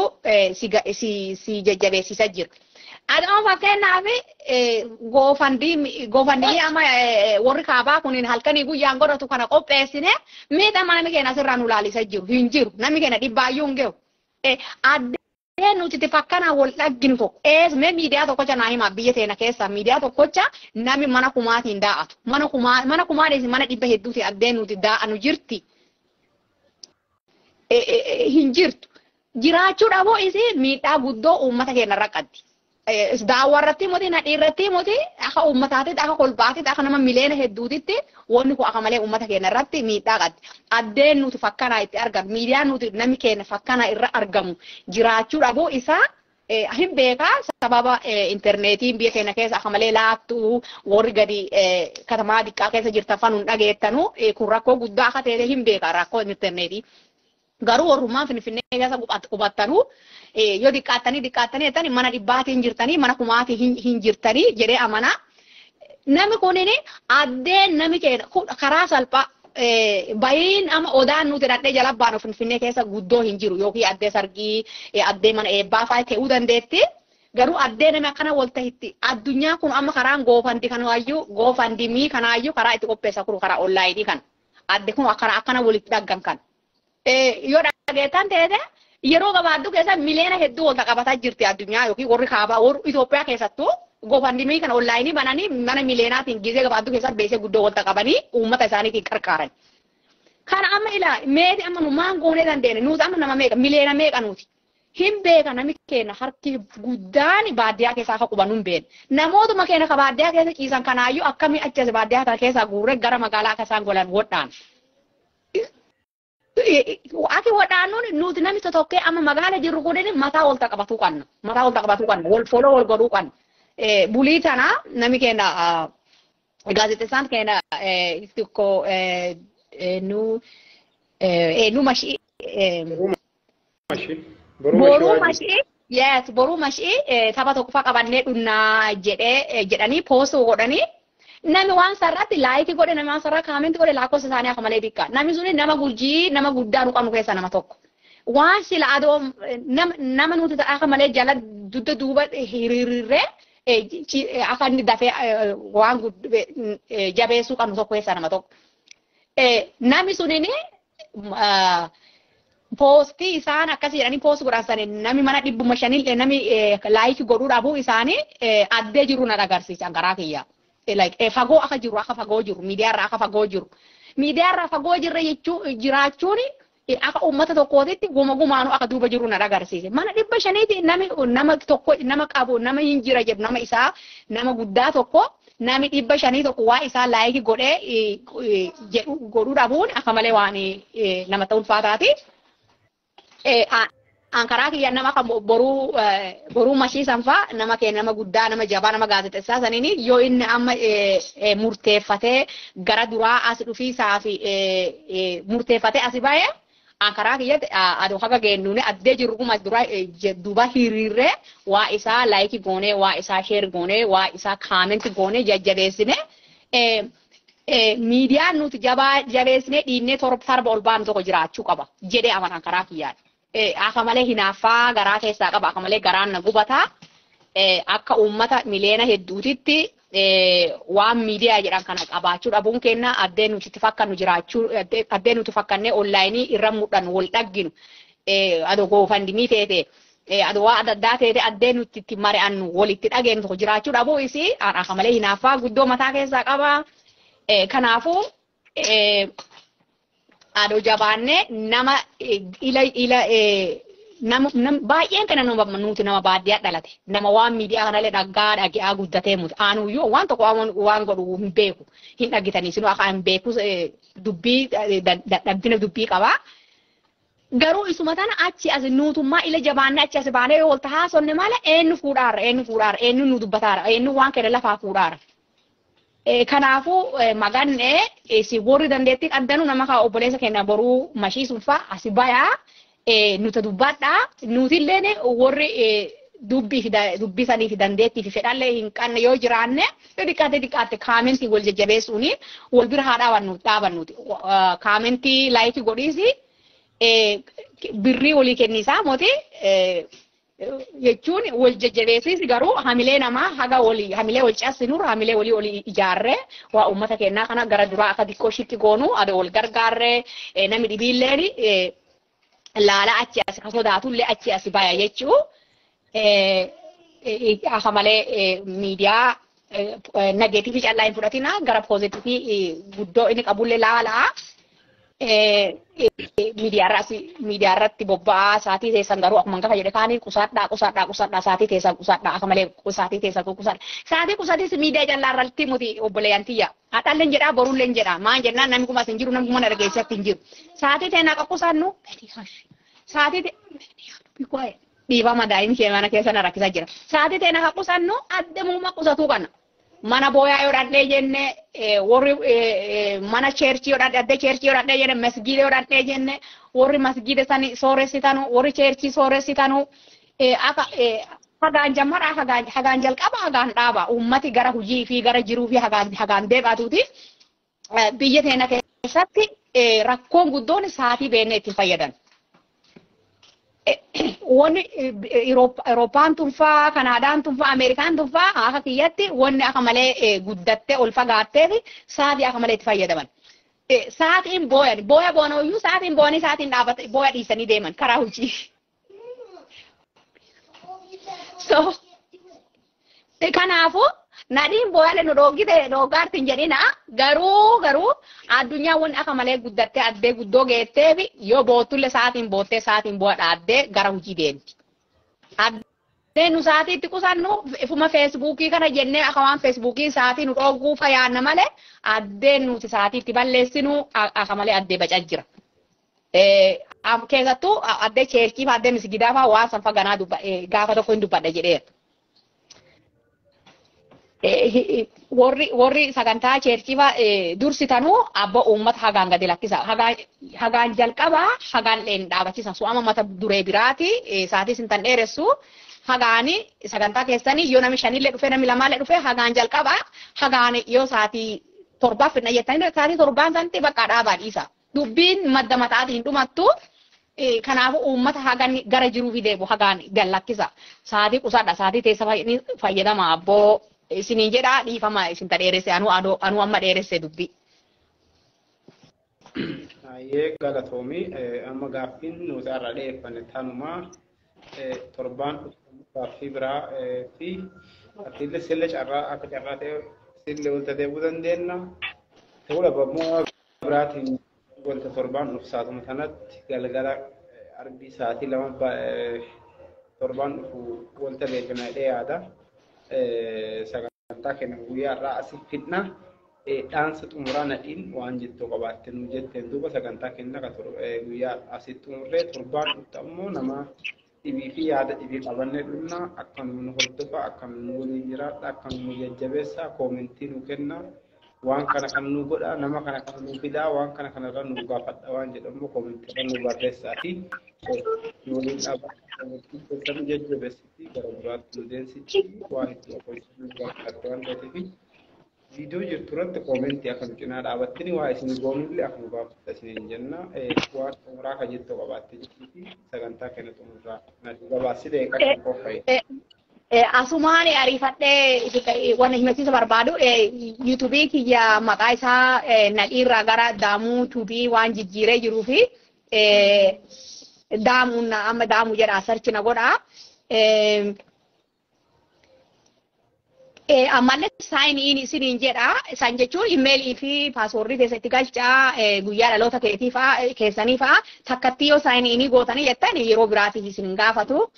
si jajjabeessisa jira. Adama fakkeenyaaf goofandii amma warri kaabaa kuniin halkanii guyyaan godhatu kana qopheessine miidhama namni keenya asirraa nu laalisa jiru hin jiru namni keenya dhibbaayyuu hin gahu. Addeen nuti fakkana wal dhagginu tokko mee miidiyaa tokkocha naa himaa biyya teenya keessa miidiyaa tokkocha namni mana kumaatiin daa'atu mana kumaadheesi mana dhibba hedduuti addeen nuti daa'anu jirti. Hin jirtu jiraachuu dhaboo isii miidhaa guddoo uummata keenya irra qabdi. Daawwarratti moti nadhiirratti moti akka uummataatitti akka kolbaatitti akka nama miliyoona hedduutitti wanni kun akka malee uummata keenya irratti miidhaa qabdi. Addeen nuti fakkanaa itti argamu miidiyaan nuti namni keenya fakkanaa irra argamu jiraachuu dhaboo isaa hin beekaa sababa interneetiin biyya keenya keessa akka malee laattuu warri gadi katamaa xiqqaa keessa jirtan fanuun dhageettanu kun rakkoo guddaa akka ta'e hin beekaa rakkoo interneetii. Garuu warrummaan finfinnee keessa qubattanu yoo diqqaattanii jetanii mana dhibbaatiin jirtanii mana kumaatiin hin jirtanii jedhee amana. Namni kunin addeen namni keenya karaa salphaa bayiin ama odaan nuti dhadhee jala baanu finfinnee keessa guddoo hin jiru yookiin addee sargii addee mana eebbaa fa'aa ta'uu dandeetti. Garuu addee namni akkana wal ta'itti addunyaa kun amma karaan goofandimii kanaayyuu karaa itti qopheessa kuru karaa onlaayinii kan addee kun akkana walitti dhaggan kan. Yoo dhageettan ta'e yeroo gabaabduu keessa miliyoona hedduu wal qabataa jirti addunyaa yookiin warri kaabaa warri Itoophiyaa keessattuu goofandimii kana onlaayinii bananii mana miliyoonaatiin gizee gabaabduu keessatti beesee guddoo wal qabanii uummata isaaniitiin qarqaaran. Kana amma ilaa meeti amma maan goonee dandeenya nuti amma nama meeqa miliyoona meeqa nuti hin beeka namni keenya harki guddaan baadiyyaa keessaa akka qubannu hin beekne. Namootuma keenya ka baadiyyaa keessa ciisan kanaayyuu akkamii achi baadiyyaa kana keessaa guurree gara magaalaa akka isaan golan wadhaan. Aki wadhaannuun nuti namni tokkee amma magaala jirru kunin mataa wal qabatuu qabna. Mataa wal qabatuu qabna. Wal foloo wal godhuu qabna. Bulii tana namni keenya gaazexeessaan keenya tokko nu mashii. Boruu mashii. Yes, boruu mashii tapha tokko fa'aa qabannee dhunnaa jedhanii poostuu godhanii nami waan sarratti laayikii godhe nami waan sarraa kaamenti godhe lakkoofsa isaanii akka malee xiqqaa namni suni nama gurjii nama guddaa nu qabnu keessa nama tokko waan sila adoo nama nuti akka malee jala dudda duuba hiriirree akka inni dafee waan jabeessuu qabnu tokko keessa nama tokko nami sunini poostii isaan akkasii jedhanii poostii godhansanii nami mana 500 nami laayikii godhuu dhabuu isaanii addee jiru na agarsiisan garaa kiyyaa. Like fagoo akka jiru akka fagoo jiru miidiyaarraa akka fagoo jiru miidiyaarraa fagoo jirre jiraachuun akka uummata tokkootitti guma gumaanu akka duuba jiru na agarsiise mana 500 nama tokko nama qabu nama hin jira jedhu nama isaa nama guddaa tokko nami 500 tokko waa isaa laayikii godhee jedhu godhuu dhabuun akka malee waan nama ta'uun faataati. Ankaraa kiyya nama kan boruu mashiisan faa nama kee nama guddaa nama jabaa nama gaazexessaa saniini yoo inni amma murteeffatee gara duraa as dhufiisaa fi murteeffatee as ba'ee ankaraa kiyyatti adoo haga geennuuni addee jirru kuma duuba hiriirree waa isaa laayikii goonee waa isaa sheer goonee waa isaa kaamenti goonee jajjabeessine miidiyaan nuti jabeessine dhiinnee tarba ol baanu tokko jiraachuu qaba jedhee aman ankaraa kiyyaadha. Akka malee hinaaffaa garaa keessaa qaba akka malee garaan na gubataa akka uummata miliyoona hedduutitti waan miidiyaa jedhan kana qabaachuu dhabuun kenna addee nuti itti fakkannu jiraachuu addee nuti fakkannee onlaayinii irra mudhannu wal dhagginu adoo goofandimii teete adoo waa adda addaa teete addee nuti itti mari'annu walitti dhageenyu tokko jiraachuu dhabuu isii akka malee hinaaffaa guddoo mataa keessaa qaba kanaafuu adoo jabaanne nama nama baay'een kana nuti nama baadiyyaa dhalate nama waan miidiyaa kanallee dhaga'aa guddatee muti aanuyyuu waan tokko waan godhu hin beeku hin dhagitanii sinuu akka hin beeku dubbii dadhabina dubbii qabaa. Garuu isuma tana achi as nuutummaa ila jabaanne achi as baanee yoo walta haasonne malee eenyu fuudhaara eenyu nu dubbataara eenyu waan kenna lafaa fuudhaara. Kanaafuu magannee si warri dandeettii qaddanu nama kaa obboleessa keenya boruu mashiisuun fa'a asi bayaa nuti dubbadhaa nutilleen warri dubbii sanii fi dandeettii fi fedhallee hin qabne yoo jiraanne yoo xiqqaate kaamentii wal jajjabeessuuni wal bira haa dhaabannuti kaamentii laayikii godhiisi birrii walii kennisaa moti jechuun wal jajjabeessis garuu hamilee namaa haga walii hamilee wal cabsinu hamilee walii ijaarree waa uummata keenyaa kana gara duraa akka xiqqoo shitti goonu adoo wal gargaarree namni dhibiilleen laala achi as ka sodaatullee achi as baya jechuu akka malee miidiyaa negeetiivii callaa hin fudhatina gara poozitiivii guddoo inni qabullee laalaa. Miidiyaa irratti bobba'aa saatii teessan garuu akkuma gafa jedhe kaanii qusadhaa saatii teessan qusadhaa akka malee saatii teessan qusadhaa saatii qusadis miidiyaa callaa irratti muti obboleeyyan tiyya haadhalleen jedhaa borulleen jedhaa maan jennaan namni kumas hin jiru namni kuma dhageessatti hin jiru saatii teenaa akka qusannu saatii dhiiba madaa'in kee mana keessa na rakkisaa jira saatii teenaa akka qusannu adda muuma qusatuu kana. Mana booyaa yoo dhadhee jenne warri mana cheerchii yoo dhadhee cheerchii yoo dhadhee jenne masgiida yoo dhadhee jenne warri masgiida sani sooressitanu warri cheerchii sooressitanu akka hagaan jammara hagaan jalqaba hagaan dhaaba uummati gara hojii fi gara jiruu fi hagaan deebaatuuti biyya teenya keessatti rakkoon guddoon saatii beeknee ittiin fayyadan. Wanni Eurooppaan tunfaa, Kanaadaan tunfaa, Ameerikaan tunfaa akka kiyyatti wanni akka malee guddattee ol fagaattee fi saatii akka malee itti fayyadaman. Saatiin booya boonooyyuu saatiin boonii saatiin dhaabate booya dhiisanii deeman karaa hojii. So kanaafuu nadhiin booyaalee nu dhoogaartiin jedhina garuu addunyaa wanni akka malee guddattee addee guddoo geettee fi yoo boottullee saatiin booya dhaaddee gara hojii deemti. Addee nu saatiitti qusannu ifuma feesbuukii kana jennee akka waan feesbuukii saatii nu dhooguu fayyaanna malee addee nuti saatiitti balleessinu akka malee addee bacaa jira. Keessattuu addee cheerchii fi addee misgidaa fa'aa waan sanfa ganaa gaafa tokko hin dubbadha jedheera. Warri sagantaa cheerchiifa dursitanuu abba uummata hagaan gadi lakkisa. Hagaan jalqabaa hagaan dhaabachiisa. Su'ama mata duree biraati saatii sintan dheeressu hagaani sagantaa keessanii yoo namni shanillee dhufee namni lamaallee dhufee hagaan jalqaba hagaani yoo sa'aatii torbaaf fidna jettanii sa'aatii torbaan sanatti bakka dhaabaa dhiisa. Dubbiin madda mataatiin dhumattu kanaafuu uummata hagaan gara jiruufi deebu hagaan gallakkisa. Sa'aatii qusaadha sa'aatii teessa fayyadama abboo isiniin jedhaa dhiifama isin dheeresse anu amma dheeresse dubbii. Ayyee galatoomii amma gaaffiin nuti irraa dheeffanne tanumaa torbaan gaaffii biraa fi atiillee sille carraa akka carraa ta'e sille wanta deebuu dandeenya. Ta'uu dhabammoo biraatiin wanta torbaan dhufu saatuma kanatti galgala arbii sa'aatii lama torbaan dhufu wanta beekna yaada. Sagantaa kenna guyyaa irraa asii fidna. Dhaansa xumuraa nadhiin waan jettu qabaatte nu jetteen duuba sagantaa kenna guyyaa asii xumurree torbaan dhufu ammoo nama dhibii fi yaada dhibii qabannee dhufna akka nu hordofa akka nu waliin jiraadha akka nu jajjabeessa koomentii nu kenna waan kana kan nu godha nama kana kan nu fidaa waan kana kanarra nu gaafadha waan jedhamu koomentii kan nu barreessaa fi nu waliin dhaabata nu jajjabeessiti gara biraatti nu deemsiti waan itti ofiisu nu gaafadha waan ta'eef video jirturatti koomentii akka nu cinaa dhaabattini waa isin goonullee akka nu gaafadha isiniin jenna waan xumuraa kan jettu qabaatte jechuuti sagantaa kenna xumuraa natti gabaasite kan qophaa'e. Asumaan ariifadhee waan himasiisa barbaadu yuutuubii kiyya maqaa isaa nadhiirraa gara daamuu tuubii waan jijjiiree jiruu fi daamuun amma daamuu jedha sarchina godha. Ammallee saayiniin isiniin jedha isaan jechuun imeelii fi paaswoordii keessatti galchaa guyyaa dhaloota keessanii fa'aa takkatti yoo saayiniinii gootanii jettan yeroo biraatiif isin gaafatu.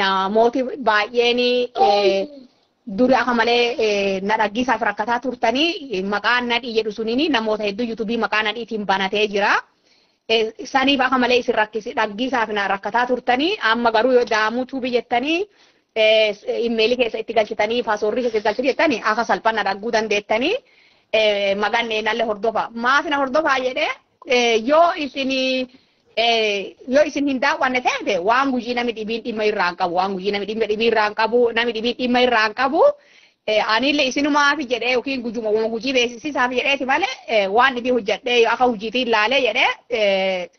Namooti baay'een duri akka malee na dhaggisaaf rakkataa turtanii maqaan nadhii jedhu suniin namoota hedduu yuutuubii maqaa nadhiitiin banatee jira. Saniif akka malee isin dhaggisaaf na rakkataa turtanii amma garuu yoo daamuu tuubii jettanii imeelii keessa itti galchitanii paaswoordii keessa galchitanii jettanii akka salphaan dhagguu dandeettanii maqaan nallee hordofa. Maaf na hordofaa jedhee yoo isin hin daawwanne ta'e waan gujii namni dhibiin dhimma irraan qabu waan gujii namni dhibiin irraan qabu namni dhibiin dhimma irraan qabu anillee isinumaaf jedhee yookiin gujii beeksisiisaaf jedheeti malee waan dhibii hojjedhee akka hojiitiin laalee jedhee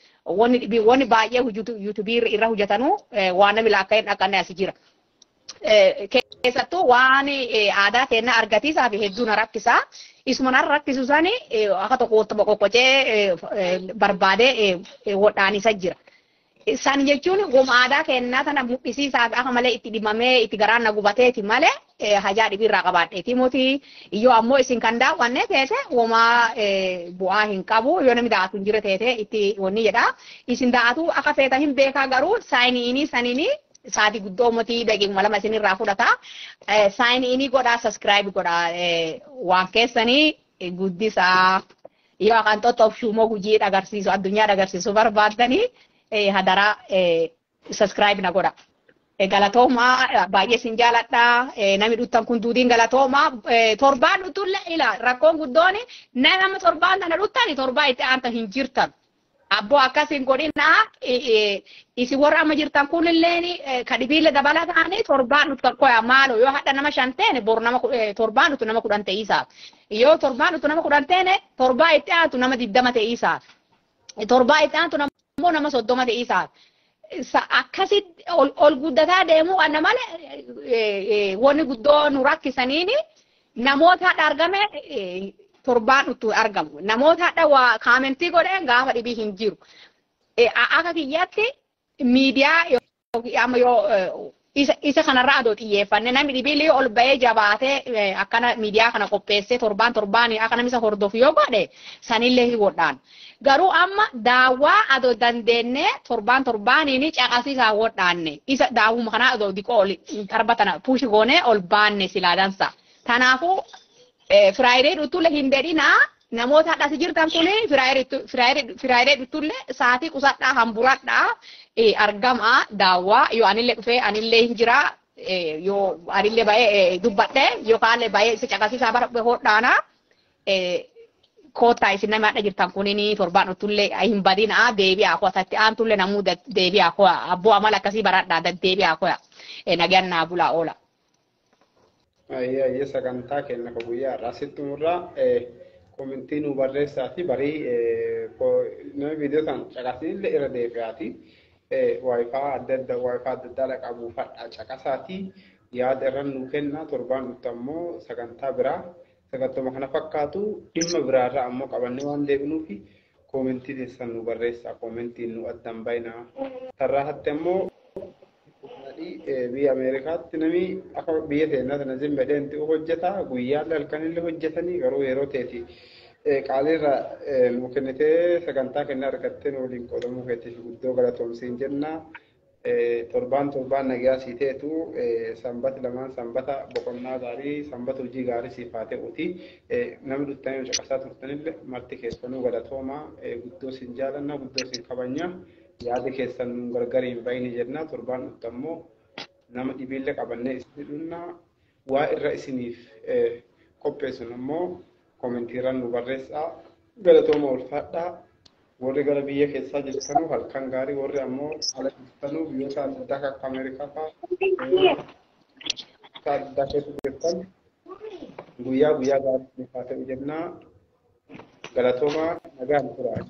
wanni baay'ee yuutuubii irra hojjetanuu waan namni laakka hin dhaqqanne as jira. Keessattuu waan aadaa keenya argatiisaa fi hedduu na rakkisaa. Isuma na rakkisu sani akka tokko qoqqocee barbaadee hodhaan isa jira. San jechuun goma aadaa keenyaa tana mul'isiisaa fi akka malee itti dhimamee itti garaan na gubateeti malee hajaa dhibiirraa qabaadheeti mootii yoo ammoo isin kan daawwanne teete goma bu'aa hin qabu yoo namni daa'atu hin jire teete itti wanni jedha. Isin daa'atu akka feeta hin beekaa garuu saayiniinii saniinii saati guddoo mootii daqiiquma lama isinirraa fudhata. Saayiniinii godhaa saskiraayib godhaa waan keessanii guddisaa yoo akan tottoof shumoo gujii agarsiisu addunyaa agarsiisu barbaaddanii hadaraa saskiraayib na godha. Galatoomaa baay'ee sin jaaladha. Namni dhuttan kun duudiin galatoomaa torbaan dhuttulle ila rakkoon guddoon nama torbaan tana dhuttani torbaa itti aanta hin jirtan. Abboo akkasiin godhinaa isi warra amma jirtan kunillee kadhibiille dabalataanii torbaan dhuttan koya maaloo yoo hadha nama 5 teene bor nama torbaan dhuttu nama 10 te'isaaf. Yoo torbaan dhuttu nama 10 teene torbaa itti aantu nama 20 te'isaaf. Torbaa itti aantu nama 30 te'isaaf. Akkasi ol guddataa deemuu anna malee wanni guddoo nu rakkisaniini namoota hadha argame torbaan dhuttu argamu. Namoota hadha waa kaamentii godheen gaafa dhibii hin jiru. Akka kiyyaatti miidiyaa amma yoo isa kanarraa adoo xiyyeeffanne namni dhibiillee ol bahee jabaatee akkana miidiyaa kana qopheessee torbaan akka namni isa hordofu yoo godhe sanillee hin godhaan. Garuu amma daawwaa adoo dandeenye torbaaniin caqasiisaa godhaanne isa daawwuma kana adoo diqoo ol darbatana puushi goonee ol baanne silaa dansa. Kanaafuu Friday dhuttulle hin dedhinaa namoota hadhas jirtan kun Friday dhuttulle sa'aatii qusadhaa hamburadhaa argama daawwaa yoo anillee dhufee anillee hin jiraa yoo anillee bahee dubbadhee yookaallee bahee isa caqasiisaa bara hodhaanaa koota isin nama adda jirtan kunini torbaan utullee hin badina deebi'a ko tatti aan tulle namu deebi'a ko abbo amala akkasii baradha deebi'a ko nagaan naa bulaa oola. Ayya sagantaa kenna ko guyyaa rasittumurraa komentii nu barreessaati barii nama viidiyoo san caqasinillee irra deebi'aati waayifaa adda addaa qabu fadhaa caqasaati yaada irra nu kenna torbaan nutti ammoo sagantaa biraa sagantuma kana fakkaatu dhimma biraarraa ammoo qabannee waan deebinuufi komentii keessan nu barreessaa komentiin nu addan bayinaa tarraa hatte ammoo biyya Ameerikaatti namni akka biyya seenaa sana zimbadheenti hojjeta guyyaa halkanillee hojjetanii garuu yeroo ta'eeti qaaliirra nu kennitee sagantaa kennaa argattee nu waliin qoodamuu keetiif guddoo galatoomsiin jenna torbaan nagaa sii ta'etu sanbata lamaan sanbata boqonnaa gaarii sanbata hojii gaarii siif haa ta'uuti namni dhuftanii caqasaa turtanillee marti keessanuu galatoomaa guddoo siin jaalanna guddoo siin kabanya yaada keessan gargariin bayni jenna torbaan nutti ammoo nama dhibiillee qabannee isin dhunna waa irra isiniif qopheessun ammoo komentiirran nu barreessaa galatooma ulfaadhaa warri gara biyya keessaa jirtanuu halkan gaarii warri ammoo ala jirtanuu biyyoota adda akka Ameerikaa fa'aa adda keessa jirtan guyyaa gaarii haa ta'u jennaa galatooma nagaan turaa.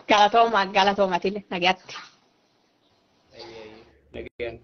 Galatoma tille nagatti. Again.